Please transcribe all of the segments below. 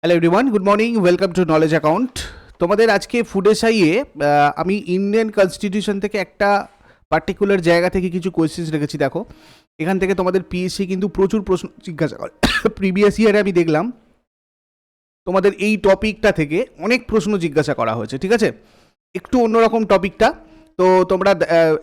Hello everyone, good morning, welcome to knowledge account. তোমাদের আজকে food এসআইয়ে আমি ইন্ডিয়ান কনস্টিটিউশন থেকে একটা পার্টিকুলার জায়গা থেকে কিছু কোয়েশ্চেন্স রেখেছি। দেখো, এখান থেকে তোমাদের পিএসসি কিন্তু প্রচুর প্রশ্ন জিজ্ঞাসা করে। প্রিভিয়াস ইয়ারে আমি দেখলাম তোমাদের এই টপিকটা থেকে অনেক প্রশ্ন জিজ্ঞাসা করা হয়েছে, ঠিক আছে? একটু অন্যরকম টপিকটা। তো তোমরা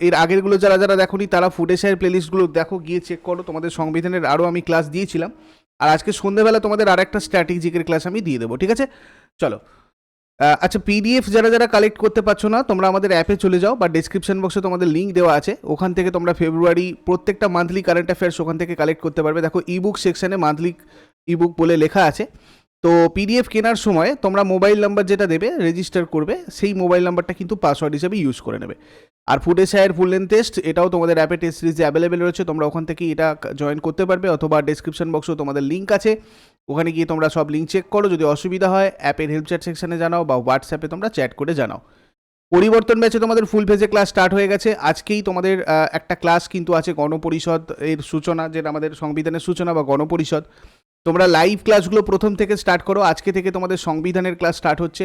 এর আগেরগুলো যারা যারা দেখোনি তারা ফুড এসআইয়ের প্লেলিস্টগুলো দেখো, গিয়ে চেক করো। তোমাদের সংবিধানের আরও আমি ক্লাস দিয়েছিলাম, আর আজকে সন্ধ্যেবেলা তোমাদের আর একটা স্ট্র্যাটেজিকের ক্লাস আমি দিয়ে দেবো, ঠিক আছে? চলো। আচ্ছা, পিডিএফ যারা যারা কালেক্ট করতে পারছো না, তোমরা আমাদের অ্যাপে চলে যাও, বা ডিসক্রিপশন বক্সে তোমাদের লিঙ্ক দেওয়া আছে, ওখান থেকে তোমরা ফেব্রুয়ারি প্রত্যেকটা মান্থলি কারেন্ট অ্যাফেয়ার্স ওখান থেকে কালেক্ট করতে পারবে। দেখো, ইবুক সেকশনে মান্থলি ইবুক বলে লেখা আছে। তো পিডিএফ কেনার সময় তোমরা মোবাইল নাম্বার যেটা দেবে, রেজিস্টার করবে, সেই মোবাইল নাম্বারটা কিন্তু পাসওয়ার্ড হিসেবে ইউজ করে নেবে। আর ফুড এসআইয়ের ফুল লেন্থ টেস্ট, এটাও তোমাদের অ্যাপে টেস্ট সিরিজে অ্যাভেলেবেল রয়েছে, তোমরা ওখান থেকে এটা জয়েন করতে পারবে, অথবা ডিসক্রিপশন বক্সেও তোমাদের লিঙ্ক আছে, ওখানে গিয়ে তোমরা সব লিঙ্ক চেক করো। যদি অসুবিধা হয় অ্যাপের হেল্প চ্যাট সেকশনে জানাও, বা হোয়াটসঅ্যাপে তোমরা চ্যাট করে জানাও। পরিবর্তন ব্যাচে তোমাদের ফুল ফেজে ক্লাস স্টার্ট হয়ে গেছে। আজকেই তোমাদের একটা ক্লাস কিন্তু আছে গণপরিষদ এর সূচনা, যেটা আমাদের সংবিধানের সূচনা বা গণপরিষদ। তোমরা লাইভ ক্লাসগুলো প্রথম থেকে স্টার্ট করো। আজকে থেকে তোমাদের সংবিধানের ক্লাস স্টার্ট হচ্ছে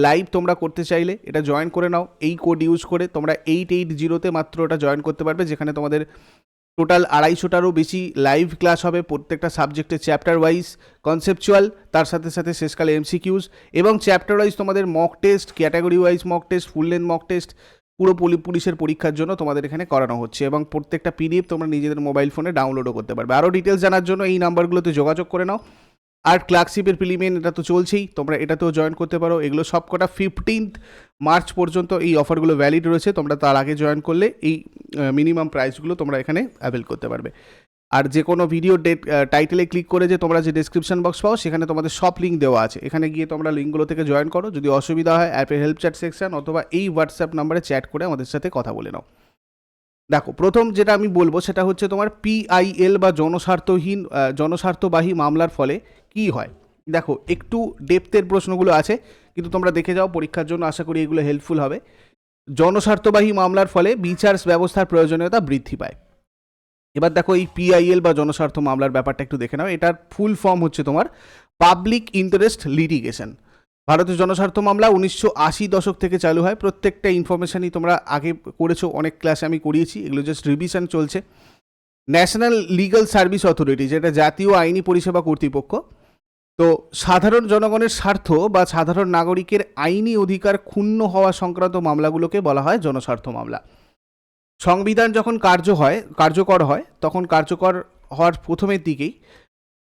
লাইভ। তোমরা করতে চাইলে এটা জয়েন করে নাও, এই কোড ইউজ করে তোমরা 880-তে মাত্র ওটা জয়েন করতে পারবে, যেখানে তোমাদের টোটাল 250টারও বেশি লাইভ ক্লাস হবে, প্রত্যেকটা সাবজেক্টে চ্যাপ্টার ওয়াইজ কনসেপচুয়াল, তার সাথে সাথে শেষকালে এমসিকিউজ, এবং চ্যাপ্টার ওয়াইজ তোমাদের mock test, category wise mock test, full length mock test পুরো পুলিশের পরীক্ষার জন্য তোমাদের এখানে করানো হচ্ছে। এবং প্রত্যেকটা পিডিএফ তোমরা নিজেদের মোবাইল ফোনে ডাউনলোডও করতে পারবে। আরও ডিটেলস জানার জন্য এই নাম্বারগুলোতে যোগাযোগ করে নাও। আর ক্লার্কশিপের প্রিলিমিন এটা তো চলছেই, তোমরা এটাতেও জয়েন করতে পারো। এগুলো সবকটা 15th মার্চ পর্যন্ত এই অফারগুলো ভ্যালিড রয়েছে। তোমরা তার আগে জয়েন করলে এই মিনিমাম প্রাইসগুলো তোমরা এখানে অ্যাভেল করতে পারবে। আর যে কোনো ভিডিও টাইটেলে ক্লিক করে যে তোমরা যে ডেসক্রিপশন বক্স পাও, সেখানে তোমাদের সব লিঙ্ক দেওয়া আছে, এখানে গিয়ে তোমরা লিঙ্কগুলো থেকে জয়েন করো। যদি অসুবিধা হয় অ্যাপের হেল্প চ্যাট সেকশন অথবা এই হোয়াটসঅ্যাপ নাম্বারে চ্যাট করে আমাদের সাথে কথা বলে নাও। দেখো, প্রথম যেটা আমি বলবো সেটা হচ্ছে তোমার পিআইএল বা জনস্বার্থবাহী মামলার ফলে কি হয়। দেখো, একটু ডেপথের প্রশ্নগুলো আছে, কিন্তু তোমরা দেখে যাও, পরীক্ষার জন্য আশা করি এগুলো হেল্পফুল হবে। জনস্বার্থবাহী মামলার ফলে বিচার ব্যবস্থার প্রয়োজনীয়তা বৃদ্ধি পায়। এবার দেখো, এই পিআইএল বা জনস্বার্থ মামলার ব্যাপারটা একটু দেখে নাও। এটার ফুল ফর্ম হচ্ছে তোমার পাবলিক ইন্টারেস্ট লিটিগেশন। ভারতের জনস্বার্থ মামলা 1980 দশক থেকে চালু হয়। প্রত্যেকটা ইনফরমেশানই তোমরা আগে করেছো, অনেক ক্লাসে আমি করিয়েছি, এগুলো জাস্ট রিভিশন চলছে। ন্যাশনাল লিগ্যাল সার্ভিস অথরিটি, যেটা জাতীয় আইনি পরিষেবা কর্তৃপক্ষ, তো সাধারণ জনগণের স্বার্থ বা সাধারণ নাগরিকের আইনি অধিকার ক্ষুণ্ণ হওয়া সংক্রান্ত মামলাগুলোকে বলা হয় জনস্বার্থ মামলা। সংবিধান যখন কার্যকর হয় তখন কার্যকর হওয়ার প্রথমের দিকেই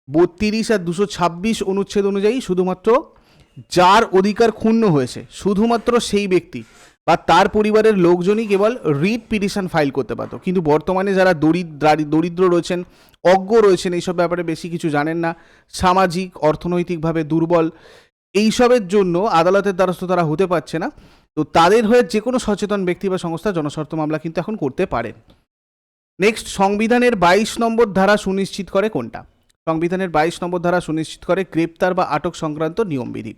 32 আর 226 অনুচ্ছেদ অনুযায়ী শুধুমাত্র যার অধিকার ক্ষুণ্ণ হয়েছে, শুধুমাত্র সেই ব্যক্তি বা তার পরিবারের লোকজনই কেবল রিট পিটিশন ফাইল করতে পারত। কিন্তু বর্তমানে যারা দরিদ্র রয়েছেন, অজ্ঞ রয়েছেন, এইসব ব্যাপারে বেশি কিছু জানেন না, সামাজিক অর্থনৈতিকভাবে দুর্বল, এইসবের জন্য আদালতের দ্বারস্থ তারা হতে পারছে না, তো তাদের হয়ে যে কোনো সচেতন ব্যক্তি বা সংস্থা জনস্বার্থ মামলা কিন্তু এখন করতে পারেন। নেক্সট, সংবিধানের 22 নম্বর ধারা সুনিশ্চিত করে কোনটা? সংবিধানের 22 নম্বর ধারা সুনিশ্চিত করে গ্রেপ্তার বা আটক সংক্রান্ত নিয়মবিধি।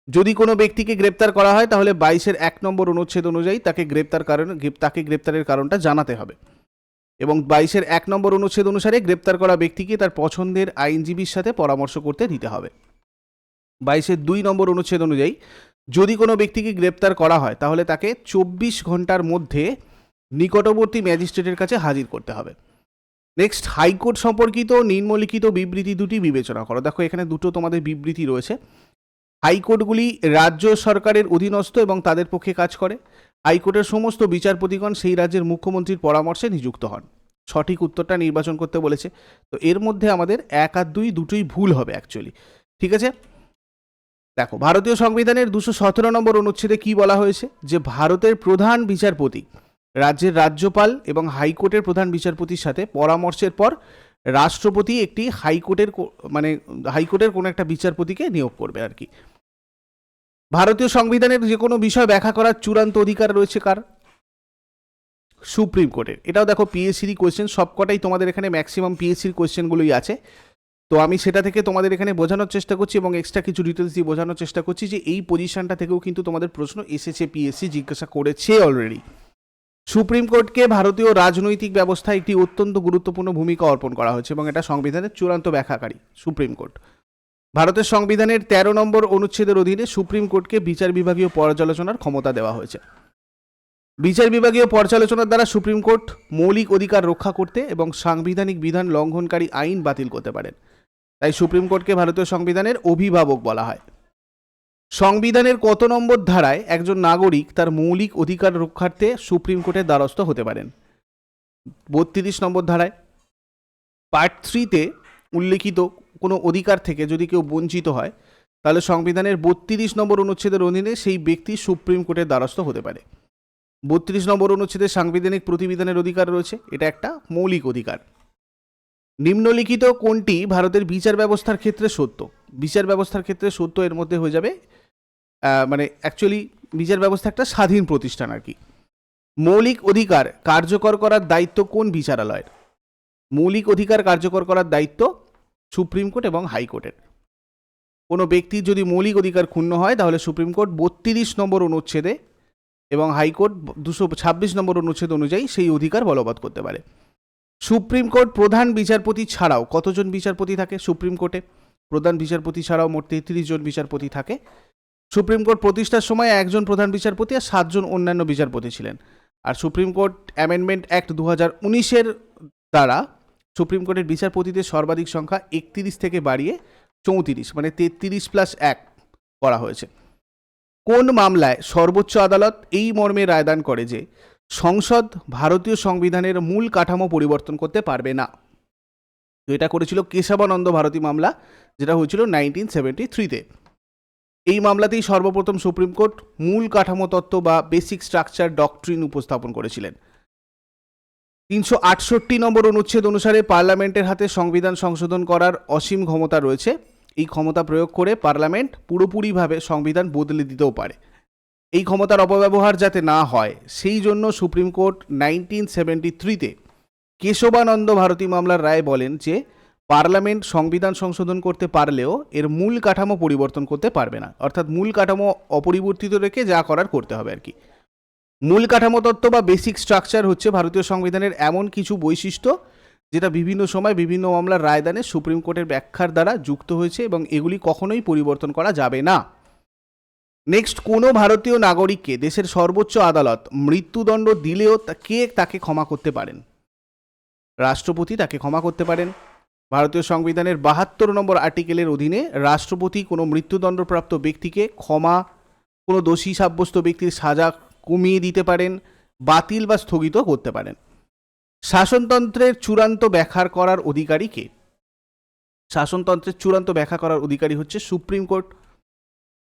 যদি কোনো ব্যক্তিকে গ্রেপ্তার করা হয় তাহলে 22-এর 1 নম্বর অনুচ্ছেদ অনুযায়ী তাকে গ্রেপ্তারের কারণটা জানাতে হবে, এবং 22-এর 1 নম্বর অনুচ্ছেদ অনুসারে গ্রেপ্তার করা ব্যক্তিকে তার পছন্দের আইনজীবীর সাথে পরামর্শ করতে দিতে হবে। 22-এর 2 নম্বর অনুচ্ছেদ অনুযায়ী যদি কোনো ব্যক্তিকে গ্রেপ্তার করা হয় তাহলে তাকে 24 ঘন্টার মধ্যে নিকটবর্তী ম্যাজিস্ট্রেটের কাছে হাজির করতে হবে। নেক্সট, হাইকোর্ট সম্পর্কিত নিম্নলিখিত বিবৃতি দুটি বিবেচনা করো। দেখো, এখানে দুটো তোমাদের বিবৃতি রয়েছে। হাইকোর্টগুলি রাজ্য সরকারের অধীনস্থ এবং তাদের পক্ষে কাজ করে। হাইকোর্টের সমস্ত বিচারপতিগণ সেই রাজ্যের মুখ্যমন্ত্রীর পরামর্শে নিযুক্ত হন। সঠিক উত্তরটা নির্বাচন করতে বলেছে, তো এর মধ্যে আমাদের 1 আর 2 দুটোই ভুল হবে অ্যাকচুয়ালি, ঠিক আছে? দেখো, ভারতীয় সংবিধানের 217 নম্বর অনুচ্ছেদে কি বলা হয়েছে, যে ভারতের প্রধান বিচারপতি রাজ্যের রাজ্যপাল এবং হাইকোর্টের প্রধান বিচারপতির সাথে পরামর্শের পর রাষ্ট্রপতি একটি হাইকোর্টের কোনো একটা বিচারপতিকে নিয়োগ করবে আর কি। ভারতীয় সংবিধানের যে কোনো বিষয় ব্যাখ্যা করার চূড়ান্ত অধিকার রয়েছে কার? সুপ্রিম কোর্টের। এটাও দেখো পিএসসির কোয়েশ্চেন, সবকটাই তোমাদের এখানে ম্যাক্সিমাম পিএসসির কোয়েশ্চেনগুলোই আছে। তো আমি সেটা থেকে তোমাদের এখানে বোঝানোর চেষ্টা করছি, এবং এক্সট্রা কিছু ডিটেলস দিয়ে বোঝানোর চেষ্টা করছি যে এই পজিশনটা থেকেও কিন্তু তোমাদের প্রশ্ন এসেছে, পিএসসি জিজ্ঞাসা করেছে অলরেডি। সুপ্রিম কোর্টকে ভারতীয় রাজনৈতিক ব্যবস্থায় একটি অত্যন্ত গুরুত্বপূর্ণ ভূমিকা অর্পণ করা হয়েছে, এবং এটা সংবিধানের চূড়ান্ত ব্যাখ্যাকারী সুপ্রিম কোর্ট। ভারতের সংবিধানের 13 নম্বর অনুচ্ছেদের অধীনে সুপ্রিম কোর্টকে বিচার বিভাগীয় পর্যালোচনার ক্ষমতা দেওয়া হয়েছে। বিচার বিভাগীয় পর্যালোচনার দ্বারা সুপ্রিম কোর্ট মৌলিক অধিকার রক্ষা করতে এবং সাংবিধানিক বিধান লঙ্ঘনকারী আইন বাতিল করতে পারেন। তাই সুপ্রিম কোর্টকে ভারতীয় সংবিধানের অভিভাবক বলা হয়। সংবিধানের কত নম্বর ধারায় একজন নাগরিক তার মৌলিক অধিকার রক্ষার্থে সুপ্রিম কোর্টের দ্বারস্থ হতে পারেন? 32 নম্বর ধারায়। পার্ট 3-তে উল্লেখিত কোনো অধিকার থেকে যদি কেউ বঞ্চিত হয় তাহলে সংবিধানের 32 নম্বর অনুচ্ছেদের অধীনে সেই ব্যক্তি সুপ্রিম কোর্টের দ্বারস্থ হতে পারে। 32 নম্বর অনুচ্ছেদে সাংবিধানিক প্রতিবিধানের অধিকার রয়েছে, এটা একটা মৌলিক অধিকার। নিম্নলিখিত কোনটি ভারতের বিচার ব্যবস্থার ক্ষেত্রে সত্য? বিচার ব্যবস্থার ক্ষেত্রে সত্য এর মধ্যে হয়ে যাবে মানে অ্যাকচুয়ালি বিচার ব্যবস্থা একটা স্বাধীন প্রতিষ্ঠান আর কি। মৌলিক অধিকার কার্যকর করার দায়িত্ব কোন বিচারালয়ের? মৌলিক অধিকার কার্যকর করার দায়িত্ব সুপ্রিম কোর্ট এবং হাইকোর্টের। কোনো ব্যক্তির যদি মৌলিক অধিকার ক্ষুণ্ণ হয় তাহলে সুপ্রিম কোর্ট 32 নম্বর অনুচ্ছেদে এবং হাইকোর্ট 226 নম্বর অনুচ্ছেদ অনুযায়ী সেই অধিকার বলবৎ করতে পারে। সুপ্রিম কোর্ট প্রধান বিচারপতি ছাড়াও কতজন বিচারপতি থাকে সুপ্রিম কোর্টে? প্রধান বিচারপতি ছাড়াও মোট 33 জন বিচারপতি থাকে। সুপ্রিম কোর্ট প্রতিষ্ঠার সময় একজন প্রধান বিচারপতি আর 7 জন অন্যান্য বিচারপতি ছিলেন। আর সুপ্রিম কোর্ট অ্যামেন্ডমেন্ট অ্যাক্ট 2019-এর দ্বারা সুপ্রিম কোর্টের বিচারপতিদের সর্বাধিক সংখ্যা 31 থেকে বাড়িয়ে 34 মানে 33+1 করা হয়েছে। কোন মামলায় সর্বোচ্চ আদালত এই মর্মে রায়দান করে যে সংসদ ভারতীয় সংবিধানের মূল কাঠামো পরিবর্তন করতে পারবে না? তো এটা করেছিল কেশবানন্দ ভারতী মামলা, যেটা হয়েছিল 1973-তে। এই মামলাতেই সর্বপ্রথম সুপ্রিম কোর্ট মূল কাঠামো তত্ত্ব বা বেসিক স্ট্রাকচার ডক্ট্রিন উপস্থাপন করেছিলেন। 368 নম্বর অনুচ্ছেদ অনুসারে পার্লামেন্টের হাতে সংবিধান সংশোধন করার অসীম ক্ষমতা রয়েছে। এই ক্ষমতা প্রয়োগ করে পার্লামেন্ট পুরোপুরিভাবে সংবিধান বদলে দিতেও পারে। এই ক্ষমতার অপব্যবহার যাতে না হয় সেই জন্য সুপ্রিম কোর্ট 1973-তে কেশবানন্দ ভারতী মামলার রায় বলেন যে পার্লামেন্ট সংবিধান সংশোধন করতে পারলেও এর মূল কাঠামো পরিবর্তন করতে পারবে না, অর্থাৎ মূল কাঠামো অপরিবর্তিত রেখে যা করার করতে হবে আর কি। মূল কাঠামো তত্ত্ব বা বেসিক স্ট্রাকচার হচ্ছে ভারতীয় সংবিধানের এমন কিছু বৈশিষ্ট্য যেটা বিভিন্ন সময় বিভিন্ন মামলার রায়দানে সুপ্রিম কোর্টের ব্যাখ্যার দ্বারা যুক্ত হয়েছে এবং এগুলি কখনোই পরিবর্তন করা যাবে না। নেক্সট, কোনো ভারতীয় নাগরিককে দেশের সর্বোচ্চ আদালত মৃত্যুদণ্ড দিলেও কে তাকে ক্ষমা করতে পারেন? রাষ্ট্রপতি তাকে ক্ষমা করতে পারেন। ভারতীয় সংবিধানের 72 নম্বর আর্টিকেলের অধীনে রাষ্ট্রপতি কোনো মৃত্যুদণ্ডপ্রাপ্ত ব্যক্তিকে ক্ষমা, কোনো দোষী সাব্যস্ত ব্যক্তির সাজা কমিয়ে দিতে পারেন, বাতিল বা স্থগিত করতে পারেন। শাসনতন্ত্রের চূড়ান্ত ব্যাখ্যা করার অধিকারী কে? শাসনতন্ত্রের চূড়ান্ত ব্যাখ্যা করার অধিকারী হচ্ছে সুপ্রিম কোর্ট।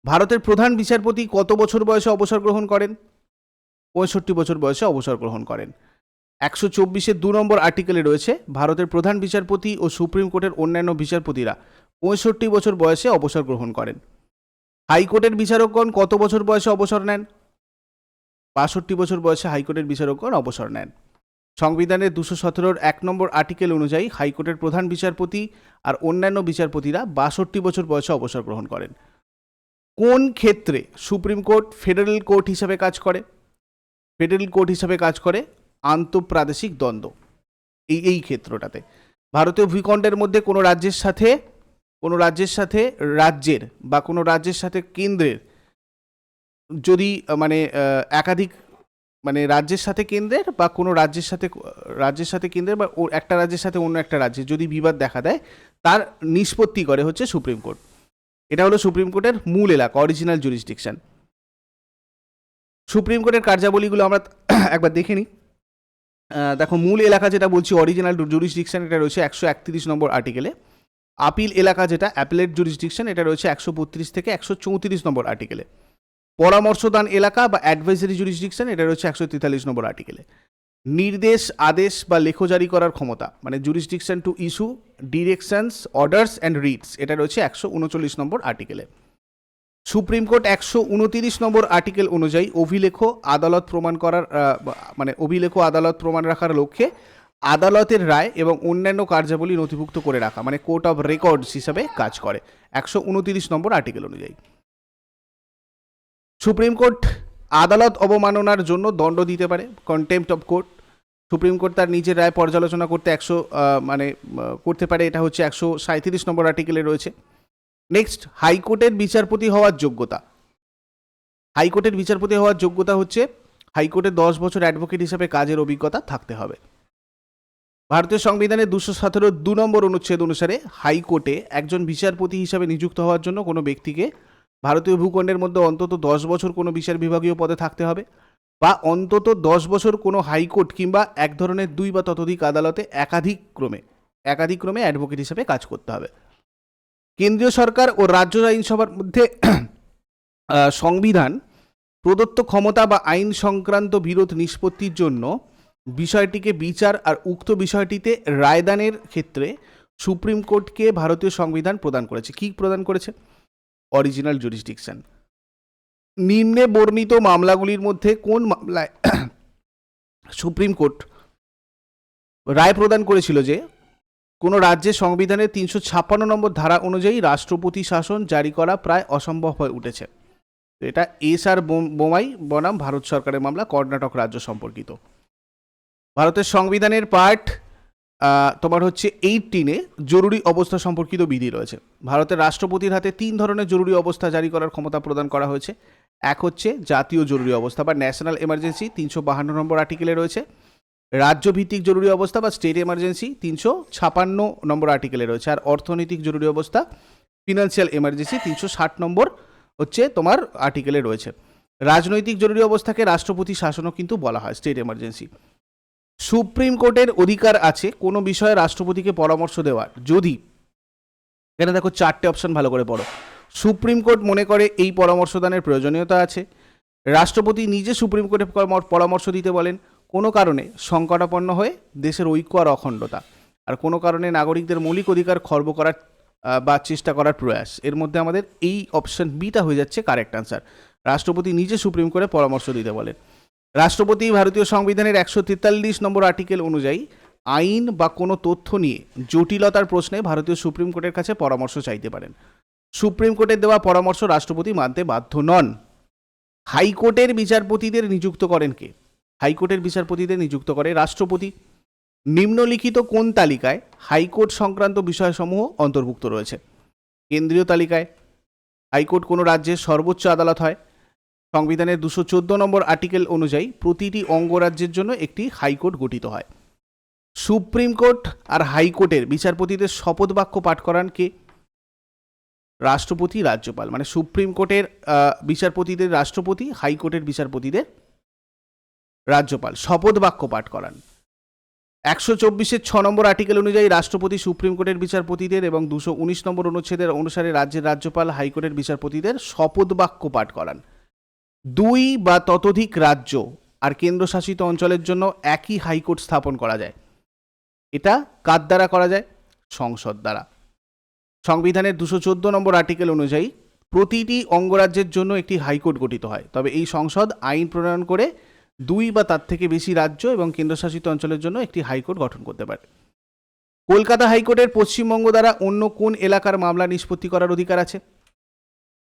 ভারতের প্রধান বিচারপতি কত বছর বয়সে অবসর গ্রহণ করেন? 65 বছর বয়সে অবসর গ্রহণ করেন। 124-এর 2 নম্বর আর্টিকেলে রয়েছে ভারতের প্রধান বিচারপতি ও সুপ্রিম কোর্টের অন্যান্য বিচারপতিরা 65 বছর বয়সে অবসর গ্রহণ করেন। হাইকোর্টের বিচারকগণ কত বছর বয়সে অবসর নেন? 62 বছর বয়সে হাইকোর্টের বিচারকগণ অবসর নেন। সংবিধানের 217-র 1 নম্বর আর্টিকেল অনুযায়ী হাইকোর্টের প্রধান বিচারপতি আর অন্যান্য বিচারপতিরা 62 বছর বয়সে অবসর গ্রহণ করেন। কোন ক্ষেত্রে সুপ্রিম কোর্ট ফেডারেল কোর্ট হিসাবে কাজ করে? ফেডারেল কোর্ট হিসাবে কাজ করে আন্তঃপ্রাদেশিক দ্বন্দ্ব এই ক্ষেত্রটাতে। ভারতীয় ভূখণ্ডের মধ্যে কোনো রাজ্যের সাথে রাজ্যের বা কোনো রাজ্যের সাথে কেন্দ্রের যদি মানে একাধিক মানে রাজ্যের সাথে কেন্দ্রের বা কোনো রাজ্যের সাথে কেন্দ্রের বা একটা রাজ্যের সাথে অন্য একটা রাজ্যের যদি বিবাদ দেখা দেয় তার নিষ্পত্তি করে হচ্ছে সুপ্রিম কোর্ট। এটা হলো সুপ্রিম কোর্টের মূল এলাকা, অরিজিনাল জুরিসডিকশন। সুপ্রিম কোর্টের কার্যাবলীগুলো আমরা একবার দেখে নিই। দেখো, মূল এলাকা যেটা বলছি অরিজিনাল জুরিসডিকশন, এটা রয়েছে 131 নম্বর আর্টিকেলে। আপিল এলাকা যেটা অ্যাপিলেট জুরিসডিকশন, এটা রয়েছে 132 থেকে 134 নম্বর আর্টিকেলে। পরামর্শদান এলাকা বা অ্যাডভাইজারি জুরিসডিকশন, এটা রয়েছে 143 নম্বর আর্টিকেলে। নির্দেশ, আদেশ বা লেখ জারি করার ক্ষমতা মানে jurisdiction to issue directions, orders and writs, এটা রয়েছে 139 নম্বর আর্টিকেলে। সুপ্রিম কোর্ট 129 নম্বর আর্টিকেল অনুযায়ী অভিলেখ আদালত প্রমাণ রাখার লক্ষ্যে আদালতের রায় এবং অন্যান্য কার্যাবলী নথিভুক্ত করে রাখা মানে কোর্ট অফ রেকর্ডস হিসাবে কাজ করে 129 নম্বর আর্টিকেল অনুযায়ী। সুপ্রিম কোর্ট আদালত অবমাননার জন্য দণ্ড দিতে পারে, contempt of court. Supreme court তার নিজের রায় পর্যালোচনা করতে করতে পারে, এটা হচ্ছে 137 নম্বর আর্টিকেলে রয়েছে। নেক্সট, হাইকোর্টের বিচারপতি হওয়ার যোগ্যতা। হাইকোর্টের বিচারপতি হওয়ার যোগ্যতা হচ্ছে হাইকোর্টে 10 বছর অ্যাডভোকেট হিসেবে কাজের অভিজ্ঞতা থাকতে হবে। ভারতীয় সংবিধানের 217 2 নম্বর অনুচ্ছেদ অনুসারে হাইকোর্টে একজন বিচারপতি হিসাবে নিযুক্ত হওয়ার জন্য কোনো ব্যক্তিকে ভারতীয় ভূখণ্ডের মধ্যে অন্তত 10 বছর কোনো বিচার বিভাগীয় পদে থাকতে হবে, বা অন্তত 10 বছর কোনো হাইকোর্ট কিংবা এক ধরনের 2 বা ততোধিক আদালতে একাধিক্রমে অ্যাডভোকেট হিসেবে কাজ করতে হবে। কেন্দ্রীয় সরকার ও রাজ্য আইনসভার মধ্যে সংবিধান প্রদত্ত ক্ষমতা বা আইন সংক্রান্ত বিরোধ নিষ্পত্তির জন্য বিষয়টিকে বিচার আর উক্ত বিষয়টিতে রায়দানের ক্ষেত্রে সুপ্রিম কোর্টকে ভারতীয় সংবিধান প্রদান করেছে। কি প্রদান করেছে? Original jurisdiction. নিম্নে বর্ণিত মামলাগুলির মধ্যে কোন মামলায় সুপ্রিম কোর্ট রায় প্রদান করেছিল যে কোনো রাজ্যের সংবিধানের 356 নম্বর ধারা অনুযায়ী রাষ্ট্রপতি শাসন জারি করা প্রায় অসম্ভব হয়ে উঠেছে? এটা এস.আর. বোমাই বনাম ভারত সরকারের মামলা, কর্ণাটক রাজ্য সম্পর্কিত। ভারতের সংবিধানের পার্ট তোমার হচ্ছে 18-এ জরুরি অবস্থা সম্পর্কিত বিধি রয়েছে। ভারতের রাষ্ট্রপতির হাতে 3 ধরনের জরুরি অবস্থা জারি করার ক্ষমতা প্রদান করা হয়েছে। এক হচ্ছে জাতীয় জরুরি অবস্থা বা ন্যাশনাল এমার্জেন্সি, 352 নম্বর আর্টিকেলে রয়েছে। রাজ্যভিত্তিক জরুরি অবস্থা বা স্টেট এমার্জেন্সি 356 নম্বর আর্টিকেলে রয়েছে। আর অর্থনৈতিক জরুরি অবস্থা ফিনান্সিয়াল এমার্জেন্সি 360 নম্বর হচ্ছে তোমার আর্টিকেলে রয়েছে। রাজনৈতিক জরুরি অবস্থাকে রাষ্ট্রপতি শাসনও কিন্তু বলা হয়, স্টেট এমার্জেন্সি। সুপ্রিম কোর্টের অধিকার আছে কোনো বিষয়ে রাষ্ট্রপতিকে পরামর্শ দেওয়ার যদি, এখানে দেখো 4টে অপশন, ভালো করে পড়ো। সুপ্রিম কোর্ট মনে করে এই পরামর্শদানের প্রয়োজনীয়তা আছে, রাষ্ট্রপতি নিজে সুপ্রিম কোর্টে পরামর্শ দিতে বলেন, কোনো কারণে সংকটাপন্ন হয়ে দেশের ঐক্য আর অখণ্ডতা, আর কোনো কারণে নাগরিকদের মৌলিক অধিকার খর্ব করার বা চেষ্টা করার প্রয়াস। এর মধ্যে আমাদের এই অপশন বিটা হয়ে যাচ্ছে কারেক্ট আনসার। রাষ্ট্রপতি নিজে সুপ্রিম কোর্টে পরামর্শ দিতে বলেন। রাষ্ট্রপতি ভারতীয় সংবিধানের 143 নম্বর আর্টিকেল অনুযায়ী আইন বা কোনো তথ্য নিয়ে জটিলতার প্রশ্নে ভারতীয় সুপ্রিম কোর্টের কাছে পরামর্শ চাইতে পারেন। সুপ্রিম কোর্টের দেওয়া পরামর্শ রাষ্ট্রপতি মানতে বাধ্য নন। হাইকোর্টের বিচারপতিদের নিযুক্ত করেন কে? হাইকোর্টের বিচারপতিদের নিযুক্ত করে রাষ্ট্রপতি। নিম্নলিখিত কোন তালিকায় হাইকোর্ট সংক্রান্ত বিষয়সমূহ অন্তর্ভুক্ত রয়েছে? কেন্দ্রীয় তালিকায়। হাইকোর্ট কোনো রাজ্যের সর্বোচ্চ আদালত হয়। সংবিধানের 214 নম্বর আর্টিকেল অনুযায়ী প্রতিটি অঙ্গরাজ্যের জন্য একটি হাইকোর্ট গঠিত হয়। সুপ্রিম কোর্ট আর হাইকোর্টের বিচারপতিদের শপথ বাক্য পাঠ করান কে? রাষ্ট্রপতি, রাজ্যপাল। মানে সুপ্রিম কোর্টের বিচারপতিদের রাষ্ট্রপতি, হাইকোর্টের বিচারপতিদের রাজ্যপাল শপথ বাক্য পাঠ করান। 124-এর 6 নম্বর আর্টিকেল অনুযায়ী রাষ্ট্রপতি সুপ্রিম কোর্টের বিচারপতিদের এবং 219 নম্বর অনুচ্ছেদের অনুসারে রাজ্যের রাজ্যপাল হাইকোর্টের বিচারপতিদের শপথ বাক্য পাঠ করান। 2 বা ততোধিক রাজ্য আর কেন্দ্রশাসিত অঞ্চলের জন্য একই হাইকোর্ট স্থাপন করা যায়। এটা কার দ্বারা করা যায়? সংসদ দ্বারা। সংবিধানের 214 নম্বর আর্টিকেল অনুযায়ী প্রতিটি অঙ্গরাজ্যের জন্য একটি হাইকোর্ট গঠিত হয়, তবে এই সংসদ আইন প্রণয়ন করে 2 বা তার থেকে বেশি রাজ্য এবং কেন্দ্রশাসিত অঞ্চলের জন্য একটি হাইকোর্ট গঠন করতে পারে। কলকাতা হাইকোর্টের পশ্চিমবঙ্গ দ্বারা অন্য কোন এলাকার মামলা নিষ্পত্তি করার অধিকার আছে?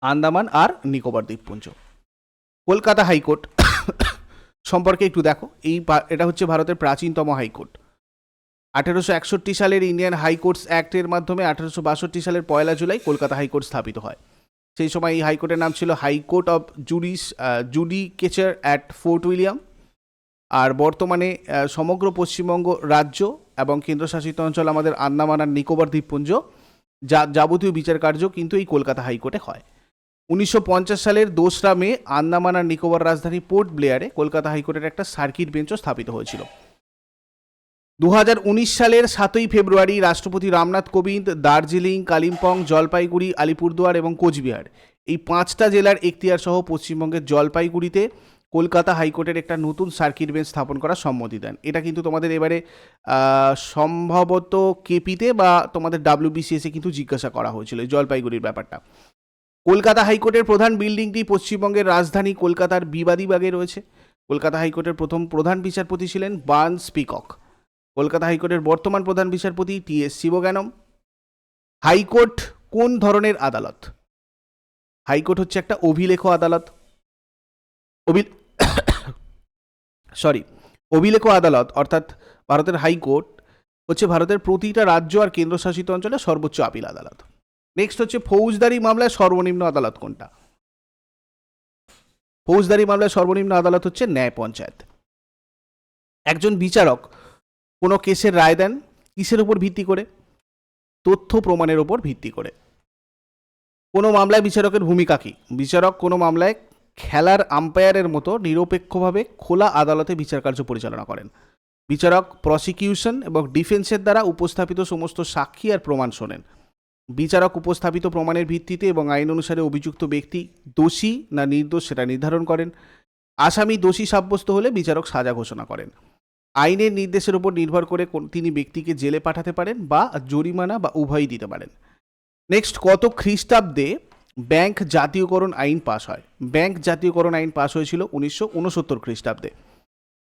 আন্দামান আর নিকোবর দ্বীপপুঞ্জ। কলকাতা হাইকোর্ট সম্পর্কে একটু দেখো। এটা হচ্ছে ভারতের প্রাচীনতম হাইকোর্ট। 1861 সালের ইন্ডিয়ান হাইকোর্টস অ্যাক্টের মাধ্যমে 1862 সালের 1 জুলাই কলকাতা হাইকোর্ট স্থাপিত হয়। সেই সময় এই হাইকোর্টের নাম ছিল High Court of Judicature at Fort William. আর বর্তমানে সমগ্র পশ্চিমবঙ্গ রাজ্য এবং কেন্দ্রশাসিত অঞ্চল আমাদের আন্দামান আর নিকোবর দ্বীপপুঞ্জ যাবতীয় বিচার কার্য কিন্তু এই কলকাতা হাইকোর্টে হয়। 1950 সালের 2রা মে আন্দামান আর নিকোবর রাজধানী পোর্ট ব্লেয়ারে কলকাতা হাইকোর্টের একটা সার্কিট বেঞ্চও স্থাপিত হয়েছিল। 2019 সালের 7ই ফেব্রুয়ারি রাষ্ট্রপতি রামনাথ কোবিন্দ দার্জিলিং, কালিম্পং, জলপাইগুড়ি, আলিপুরদুয়ার এবং কোচবিহার এই 5টা জেলার এখতিয়ার সহ পশ্চিমবঙ্গের জলপাইগুড়িতে কলকাতা হাইকোর্টের একটা নতুন সার্কিট বেঞ্চ স্থাপন করার সম্মতি দেন। এটা কিন্তু তোমাদের এবারে সম্ভবত কেপিতে বা তোমাদের WBCS-এ কিন্তু জিজ্ঞাসা করা হয়েছিল এই জলপাইগুড়ির ব্যাপারটা। কলকাতা হাইকোর্টের প্রধান বিল্ডিংটি পশ্চিমবঙ্গের রাজধানী কলকাতার বিবাদীবাগে রয়েছে। কলকাতা হাইকোর্টের প্রথম প্রধান বিচারপতি ছিলেন বার্নস পিকক। কলকাতা হাইকোর্টের বর্তমান প্রধান বিচারপতি TS শিবজ্ঞানম। হাইকোর্ট কোন ধরনের আদালত? হাইকোর্ট হচ্ছে একটা অভিলেখ আদালত। অভিলেখ আদালত অর্থাৎ ভারতের হাইকোর্ট হচ্ছে ভারতের প্রতিটা রাজ্য আর কেন্দ্রশাসিত অঞ্চলে সর্বোচ্চ আপিল আদালত। নেক্সট হচ্ছে ফৌজদারি মামলায় সর্বনিম্ন আদালত কোনটা? ফৌজদারি মামলায় সর্বনিম্ন আদালত হচ্ছে ন্যায় পঞ্চায়েত। একজন বিচারক কোনো কেসের রায় দেন কিসের উপর ভিত্তি করে? তথ্য প্রমাণের উপর ভিত্তি করে। কোনো মামলায় বিচারকের ভূমিকা কী? বিচারক কোনো মামলায় খেলার আম্পায়ারের মতো নিরপেক্ষভাবে খোলা আদালতে বিচার কার্য পরিচালনা করেন। বিচারক প্রসিকিউশন এবং ডিফেন্সের দ্বারা উপস্থাপিত সমস্ত সাক্ষী আর প্রমাণ শোনেন। বিচারক উপস্থাপিত প্রমাণের ভিত্তিতে এবং আইন অনুসারে অভিযুক্ত ব্যক্তি দোষী না নির্দোষ সেটা নির্ধারণ করেন। আসামি দোষী সাব্যস্ত হলে বিচারক সাজা ঘোষণা করেন। আইনের নির্দেশের উপর নির্ভর করে তিনি ব্যক্তিকে জেলে পাঠাতে পারেন বা জরিমানা বা উভয়ই দিতে পারেন। নেক্সট, কত খ্রিস্টাব্দে ব্যাংক জাতীয়করণ আইন পাশ হয়? ব্যাংক জাতীয়করণ আইন পাশ হয়েছিল 1969 খ্রিস্টাব্দে।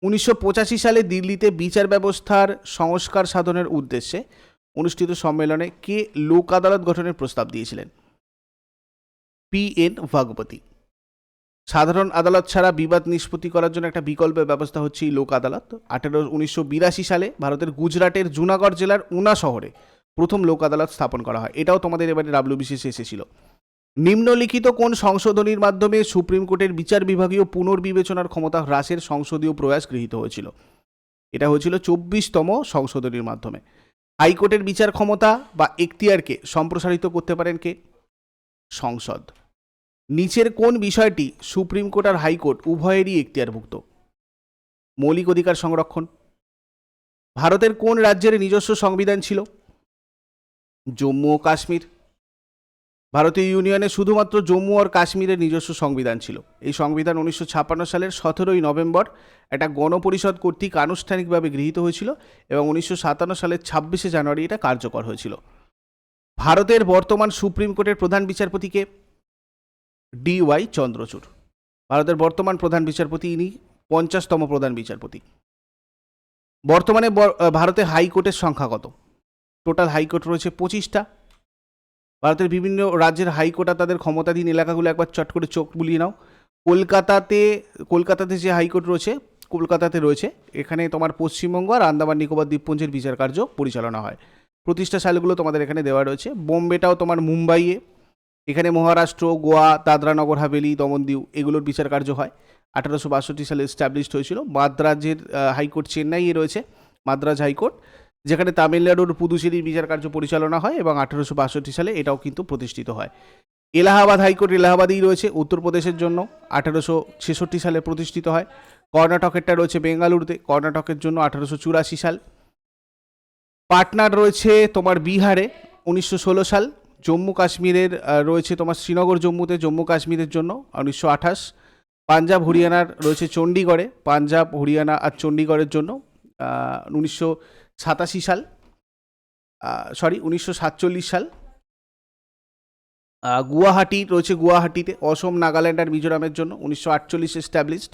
1985 সালে দিল্লিতে বিচার ব্যবস্থার সংস্কার সাধনের উদ্দেশ্যে অনুষ্ঠিত সম্মেলনে কে লোক আদালত গঠনের প্রস্তাব দিয়েছিলেন? PN ভাগবতী। সাধারণ আদালত ছাড়া বিবাদ নিষ্পত্তি করার জন্য একটা বিকল্প ব্যবস্থা হচ্ছে এই লোক আদালত। 1982 সালে ভারতের গুজরাটের জুনাগড় জেলার উনা শহরে প্রথম লোক আদালত স্থাপন করা হয়। এটাও তোমাদের এবারে WBCS এসেছিল। নিম্নলিখিত কোন সংশোধনীর মাধ্যমে সুপ্রিম কোর্টের বিচার বিভাগীয় পুনর্বিবেচনার ক্ষমতা হ্রাসের সংসদীয় প্রয়াস গৃহীত হয়েছিল? এটা হয়েছিল 24তম সংশোধনীর মাধ্যমে। হাইকোর্টের বিচার ক্ষমতা বা এখতিয়ারকে সম্প্রসারিত করতে পারেন কে? সংসদ। নিচের কোন বিষয়টি সুপ্রিম কোর্ট আর হাইকোর্ট উভয়েরই এখতিয়ারভুক্ত? মৌলিক অধিকার সংরক্ষণ। ভারতের কোন রাজ্যের নিজস্ব সংবিধান ছিল? জম্মু ও কাশ্মীর। ভারতীয় ইউনিয়নে শুধুমাত্র জম্মু আর কাশ্মীরের নিজস্ব সংবিধান ছিল। এই সংবিধান 1956 সালের 17ই নভেম্বর একটা গণপরিষদ কর্তৃক আনুষ্ঠানিকভাবে গৃহীত হয়েছিল এবং 1957 সালের 26শে জানুয়ারি এটা কার্যকর হয়েছিল। ভারতের বর্তমান সুপ্রিম কোর্টের প্রধান বিচারপতিকে? DY চন্দ্রচূড়। ভারতের বর্তমান প্রধান বিচারপতি, ইনি 50তম প্রধান বিচারপতি। বর্তমানে ভারতে হাইকোর্টের সংখ্যা কত? টোটাল হাইকোর্ট রয়েছে 25টা। ভারতের বিভিন্ন রাজ্যের হাইকোর্ট আর তাদের ক্ষমতাধীন এলাকাগুলো একবার চট করে চোখ বুলিয়ে নাও। কলকাতাতে যে হাইকোর্ট রয়েছে, কলকাতাতে রয়েছে। এখানে তোমার পশ্চিমবঙ্গ আর আন্দামান নিকোবর দ্বীপপুঞ্জের বিচার কার্য পরিচালনা হয়। প্রতিষ্ঠা সালগুলো তোমাদের এখানে দেওয়া রয়েছে। বোম্বেটাও তোমার মুম্বাইয়ে। এখানে মহারাষ্ট্র, গোয়া, দাদরা নগর হাভেলি, দমন দিউ এগুলোর বিচার কার্য হয়। 1862 সালে এস্টাবলিশড হয়েছিল। মাদ্রাজের হাইকোর্ট চেন্নাইয়ে রয়েছে, মাদ্রাজ হাইকোর্ট, যেখানে তামিলনাড়ুর পুদুচেরির বিচার কার্য পরিচালনা হয় এবং 1862 সালে এটাও কিন্তু প্রতিষ্ঠিত হয়। এলাহাবাদ হাইকোর্ট এলাহাবাদেই রয়েছে উত্তরপ্রদেশের জন্য, 1866 সালে প্রতিষ্ঠিত হয়। কর্ণাটকেরটা রয়েছে বেঙ্গালুরুতে, কর্ণাটকের জন্য 1884 সাল। পাটনার রয়েছে তোমার বিহারে, 1916 সাল। জম্মু কাশ্মীরের রয়েছে তোমার শ্রীনগর জম্মুতে, জম্মু কাশ্মীরের জন্য 1928। পাঞ্জাব হরিয়ানার রয়েছে চণ্ডীগড়ে, পাঞ্জাব হরিয়ানা আর চণ্ডীগড়ের জন্য 1987 সাল, 1947 সাল। গুয়াহাটি রয়েছে, গুয়াহাটিতে। অসম, নাগাল্যান্ড আর মিজোরামের জন্য 1948 এস্টাবলিশড।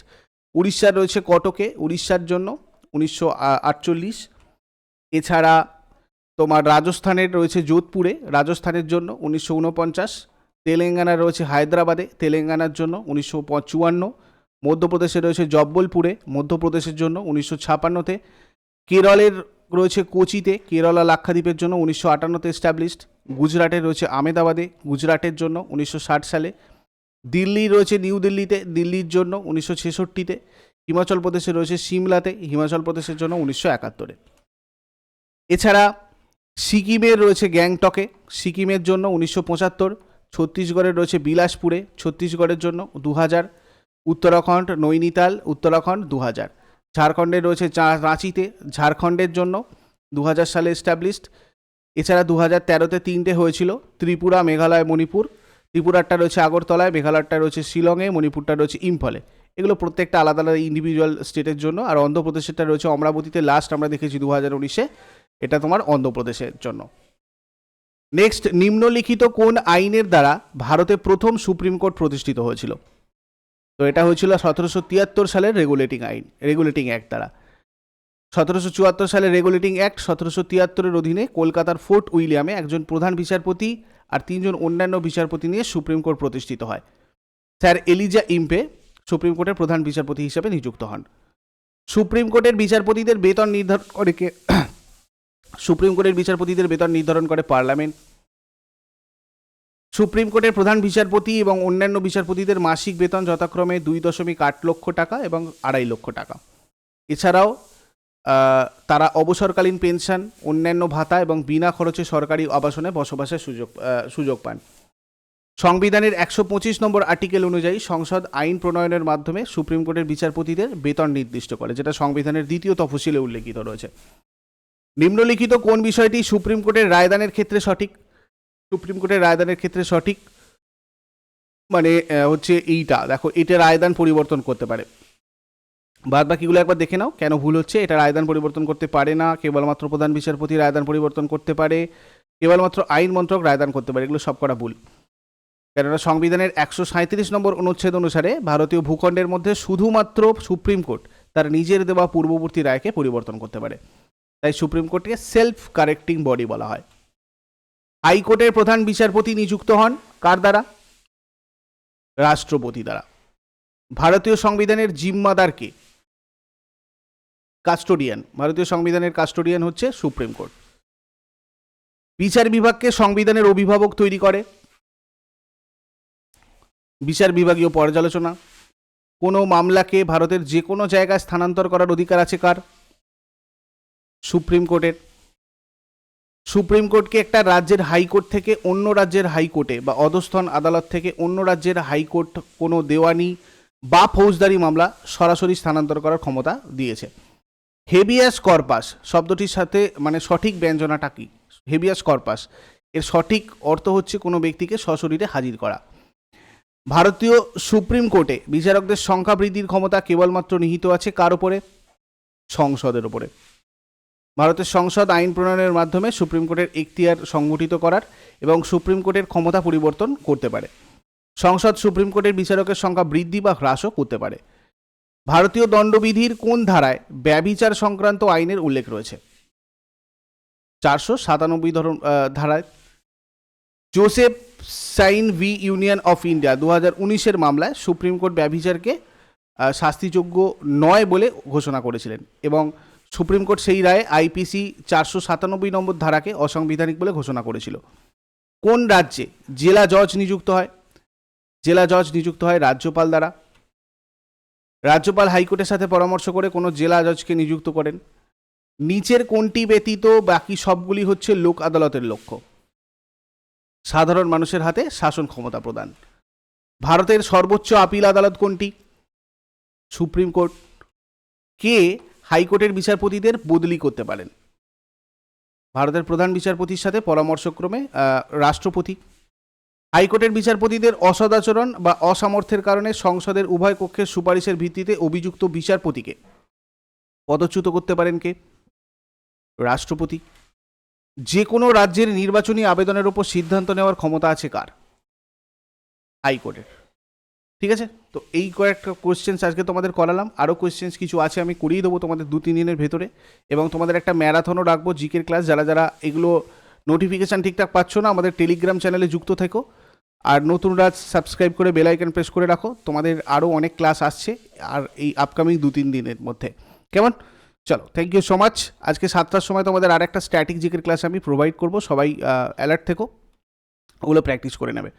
উড়িষ্যার রয়েছে কটকে, উড়িষ্যার জন্য 1948। এছাড়া তোমার রাজস্থানের রয়েছে যোধপুরে, রাজস্থানের জন্য 1949। তেলেঙ্গানার রয়েছে হায়দ্রাবাদে, তেলেঙ্গানার জন্য 1954। মধ্যপ্রদেশে রয়েছে জব্বলপুরে, মধ্যপ্রদেশের জন্য 1956-তে। কেরলের রয়েছে কোচিতে, কেরালা লাক্ষাদ্বীপের জন্য 1958-তে এস্টাবলিশড। গুজরাটের রয়েছে আমেদাবাদে, গুজরাটের জন্য 1960 সালে। দিল্লি রয়েছে নিউ দিল্লিতে, দিল্লির জন্য 1966-তে। হিমাচল প্রদেশে রয়েছে সিমলাতে, হিমাচল প্রদেশের জন্য 1971-এ। এছাড়া সিকিমের রয়েছে গ্যাংটকে, সিকিমের জন্য 1975। ছত্তিশগড়ের রয়েছে বিলাসপুরে, ছত্তিশগড়ের জন্য 2000। উত্তরাখণ্ড নৈনিতাল, উত্তরাখণ্ড 2000। ঝাড়খণ্ডের রয়েছে রাঁচিতে, ঝাড়খণ্ডের জন্য 2000 সালে এস্টাবলিশড। এছাড়া 2013-তে 3টে হয়েছিল, ত্রিপুরা, মেঘালয়, মণিপুর। ত্রিপুরারটা রয়েছে আগরতলায়, মেঘালয়টা রয়েছে শিলংয়ে, মণিপুরটা রয়েছে ইম্ফলে। এগুলো প্রত্যেকটা আলাদা আলাদা ইন্ডিভিজুয়াল স্টেটের জন্য। আর অন্ধ্রপ্রদেশেরটা রয়েছে অমরাবতীতে, লাস্ট আমরা দেখেছি 2019-এ, এটা তোমার অন্ধ্রপ্রদেশের জন্য। নেক্সট, নিম্নলিখিত কোন আইনের দ্বারা ভারতে প্রথম সুপ্রিম কোর্ট প্রতিষ্ঠিত হয়েছিল? তো এটা হয়েছিল 1773 সালের রেগুলেটিং আইন, রেগুলেটিং অ্যাক্ট দ্বারা। 1774 সালের রেগুলেটিং অ্যাক্ট 1773-এর অধীনে কলকাতার ফোর্ট উইলিয়ামে একজন প্রধান বিচারপতি আর 3 জন অন্যান্য বিচারপতি নিয়ে সুপ্রিম কোর্ট প্রতিষ্ঠিত হয়। স্যার এলিজা ইম্পে সুপ্রিম কোর্টের প্রধান বিচারপতি হিসেবে নিযুক্ত হন। সুপ্রিম কোর্টের বিচারপতিদের বেতন নির্ধারণ করে কে? সুপ্রিম কোর্টের বিচারপতিদের বেতন নির্ধারণ করে পার্লামেন্ট। সুপ্রিম কোর্টের প্রধান বিচারপতি এবং অন্যান্য বিচারপতিদের মাসিক বেতন যথাক্রমে 2.8 লক্ষ টাকা এবং 2.5 লক্ষ টাকা। এছাড়াও তারা অবসরকালীন পেনশন, অন্যান্য ভাতা এবং বিনা খরচে সরকারি আবাসনে বসবাসের সুযোগ পান। সংবিধানের 125 নম্বর আর্টিকেল অনুযায়ী সংসদ আইন প্রণয়নের মাধ্যমে সুপ্রিম কোর্টের বিচারপতিদের বেতন নির্দিষ্ট করে, যেটা সংবিধানের 2য় তফসিলে উল্লেখিত রয়েছে। নিম্নলিখিত কোন বিষয়টি সুপ্রিম কোর্টের রায়দানের ক্ষেত্রে সঠিক? সুপ্রিম কোর্টের রায়দানের ক্ষেত্রে সঠিক মানে হচ্ছে এইটা, দেখো, এটা রায়দান পরিবর্তন করতে পারে। বাদ বাকিগুলো একবার দেখে নাও কেন ভুল হচ্ছে। এটা রায়দান পরিবর্তন করতে পারে না, কেবলমাত্র প্রধান বিচারপতি রায়দান পরিবর্তন করতে পারে, কেবলমাত্র আইন মন্ত্রক রায়দান করতে পারে। এগুলো সব করা ভুল। কেননা সংবিধানের 137 নম্বর অনুচ্ছেদ অনুসারে ভারতীয় ভূখণ্ডের মধ্যে শুধুমাত্র সুপ্রিম কোর্ট তার নিজের দেওয়া পূর্ববর্তী রায়কে পরিবর্তন করতে পারে। তাই সুপ্রিম কোর্টকে সেলফ কারেক্টিং বডি বলা হয়। হাইকোর্টের প্রধান বিচারপতি নিযুক্ত হন কার দ্বারা? রাষ্ট্রপতি দ্বারা। ভারতীয় সংবিধানের জিম্মাদার কে? কাস্টোডিয়ান। ভারতীয় সংবিধানের কাস্টোডিয়ান হচ্ছে সুপ্রিম কোর্ট। বিচার বিভাগকে সংবিধানের অভিভাবক তৈরি করে বিচার বিভাগীয় পর্যালোচনা। কোনো মামলাকে ভারতের যে কোনো জায়গায় স্থানান্তর করার অধিকার আছে কার? সুপ্রিম কোর্টের। সুপ্রিম কোর্টকে একটা রাজ্যের হাইকোর্ট থেকে অন্য রাজ্যের হাইকোর্টে বা অধস্থন আদালত থেকে অন্য রাজ্যের হাইকোর্ট কোনো দেওয়ানি বা ফৌজদারি মামলা সরাসরি স্থানান্তর করার ক্ষমতা দিয়েছে। হেবিয়াস কর্পাস শব্দটির সাথে মানে সঠিক ব্যঞ্জনাটা কি? হেবিয়াস কর্পাস এর সঠিক অর্থ হচ্ছে কোনো ব্যক্তিকে সশরীরে হাজির করা। ভারতীয় সুপ্রিম কোর্টে বিচারকদের সংখ্যা বৃদ্ধির ক্ষমতা কেবলমাত্র নিহিত আছে কার উপরে? সংসদের উপরে। ভারতের সংসদ আইন প্রণয়নের মাধ্যমে সুপ্রিম কোর্টের এখতিয়ার সংগঠিত করার এবং সুপ্রিম কোর্টের ক্ষমতা পরিবর্তন করতে পারে। সংসদ সুপ্রিম কোর্টের বিচারকের সংখ্যা বৃদ্ধি বা হ্রাসও করতে পারে। ভারতীয় দণ্ডবিধির কোন ধারায় ব্যভিচার সংক্রান্ত আইনের উল্লেখ রয়েছে? 497 ধারায়। Joseph Shine v Union of India 2019-এর মামলায় সুপ্রিম কোর্ট ব্যভিচারকে শাস্তিযোগ্য নয় বলে ঘোষণা করেছিলেন এবং সুপ্রিম কোর্ট সেই রায়ে আইপিসি 497 নম্বর ধারাকে অসাংবিধানিক বলে ঘোষণা করেছিল। কোন রাজ্যে জেলা জজ নিযুক্ত হয়? জেলা জজ নিযুক্ত হয় রাজ্যপাল দ্বারা। রাজ্যপাল হাইকোর্টের সাথে পরামর্শ করে কোনো জেলা জজকে নিযুক্ত করেন। নিচের কোনটি ব্যতীত বাকি সবগুলি হচ্ছে লোক আদালতের লক্ষ্য? সাধারণ মানুষের হাতে শাসন ক্ষমতা প্রদান। ভারতের সর্বোচ্চ আপিল আদালত কোনটি? Supreme court. কে হাইকোর্টের বিচারপতিদের বদলি করতে পারেন? ভারতের প্রধান বিচারপতির সাথে পরামর্শক্রমে রাষ্ট্রপতি। হাইকোর্টের বিচারপতিদের অসদাচরণ বা অসামর্থ্যের কারণে সংসদের উভয় কক্ষের সুপারিশের ভিত্তিতে অভিযুক্ত বিচারপতিকে পদচ্যুত করতে পারেন কে? রাষ্ট্রপতি। যে কোনো রাজ্যের নির্বাচনী আবেদনের উপর সিদ্ধান্ত নেওয়ার ক্ষমতা আছে কার? হাইকোর্টের। ঠিক আছে, তো এই কয়েকটা কোয়েশ্চেন্স আজকে তোমাদের করালাম। আরও কোয়েশ্চেন্স কিছু আছে, আমি করিয়ে দেবো তোমাদের 2-3 দিনের ভেতরে, এবং তোমাদের একটা ম্যারাথনও রাখবো জিকের ক্লাস। যারা যারা এগুলো নোটিফিকেশান ঠিকঠাক পাচ্ছ না, আমাদের টেলিগ্রাম চ্যানেলে যুক্ত থেকো, আর নতুনরা সাবস্ক্রাইব করে বেল আইকন প্রেস করে রাখো। তোমাদের আরও অনেক ক্লাস আসছে আর এই আপকামিং 2-3 দিনের মধ্যে। কেমন? চলো, থ্যাংক ইউ সো মাচ। আজকে 7টার সময় তোমাদের আর একটা স্ট্যাটিক জিকের ক্লাস আমি প্রোভাইড করবো। সবাই অ্যালার্ট থেকো, ওগুলো প্র্যাকটিস করে নেবে।